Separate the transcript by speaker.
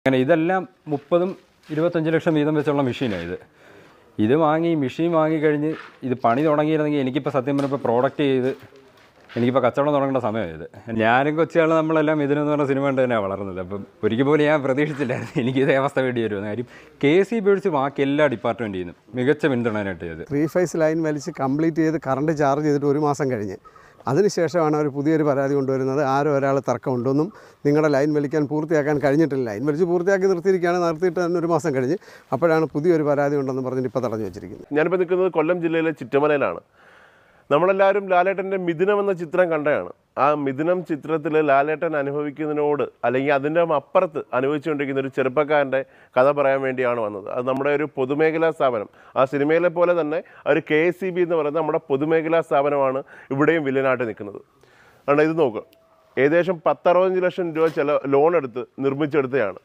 Speaker 1: അങ്ങനെ ഇതെല്ലാം 30-25 ലക്ഷം വീതം വെച്ചുള്ള മെഷീനാണ് ഇത് മെഷീൻ വാങ്ങിക്കഴിഞ്ഞ് ഇത് പണി തുടങ്ങിയിരുന്നെങ്കിൽ എനിക്കിപ്പോൾ സത്യം പറഞ്ഞപ്പോൾ പ്രോഡക്റ്റ് ചെയ്ത് എനിക്കിപ്പോൾ കച്ചവടം തുടങ്ങേണ്ട സമയമായത്. ഞാനും കൊച്ചുകാലം നമ്മളെല്ലാം ഇതിനെന്ന് പറഞ്ഞ സിനിമ കൊണ്ട് തന്നെയാണ് വളർന്നത്. അപ്പം ഒരിക്കൽ പോലും ഞാൻ പ്രതീക്ഷിച്ചില്ലായിരുന്നു എനിക്കിതേ അവസ്ഥ വേണ്ടി വരുമെന്ന്. കാര്യം KCB ഒഴിച്ച് ബാക്കി എല്ലാ ഡിപ്പാർട്ട്മെൻറ്റിൽ നിന്നും മികച്ച പിന്തുണയായിട്ട് ചെയ്ത്
Speaker 2: 3 ഫേസ് ലൈൻ വലിച്ച് കംപ്ലീറ്റ് ചെയ്ത് കറണ്ട് ചാർജ് ചെയ്തിട്ട് 1 മാസം കഴിഞ്ഞ് അതിനുശേഷമാണ് അവർ പുതിയൊരു പരാതി കൊണ്ടുവരുന്നത്. ആരോ ഒരാൾ തർക്കമുണ്ടെന്നും നിങ്ങളുടെ ലൈൻ വലിക്കാൻ പൂർത്തിയാക്കാൻ കഴിഞ്ഞിട്ടില്ല, ലൈൻ വലിച്ച് പൂർത്തിയാക്കി നിർത്തിയിരിക്കുകയാണ്, നിർത്തിയിട്ട് തന്നെ 1 മാസം കഴിഞ്ഞ് അപ്പോഴാണ് പുതിയൊരു പരാതി ഉണ്ടെന്ന് പറഞ്ഞിട്ട് ഇപ്പോൾ തടഞ്ഞു വെച്ചിരിക്കുന്നത്.
Speaker 3: ഞാനിപ്പോൾ നിൽക്കുന്നത് കൊല്ലം ജില്ലയിലെ ചിറ്റമലയിലാണ്. നമ്മളെല്ലാവരും ലാലേട്ടൻ്റെ മിഥുനം എന്ന ചിത്രം കണ്ടതാണ്. ആ മിഥുനം ചിത്രത്തിൽ ലാലേട്ടൻ അനുഭവിക്കുന്നതിനോട് അല്ലെങ്കിൽ അതിൻ്റെ അപ്പുറത്ത് അനുഭവിച്ചുകൊണ്ടിരിക്കുന്ന ഒരു ചെറുപ്പക്കാരൻ്റെ കഥ പറയാൻ വേണ്ടിയാണ് വന്നത്. അത് നമ്മുടെ ഒരു പൊതുമേഖലാ സ്ഥാപനം, ആ സിനിമയിലെ പോലെ തന്നെ ഒരു KCB എന്ന് പറയുന്നത് നമ്മുടെ പൊതുമേഖലാ സ്ഥാപനമാണ് ഇവിടെയും വില്ലനായിട്ട് നിൽക്കുന്നത്. അതുകൊണ്ട് ഇത് നോക്കുക, ഏകദേശം 10-65 ലക്ഷം രൂപ ലോൺ എടുത്ത് നിർമ്മിച്ചെടുത്തതാണ്.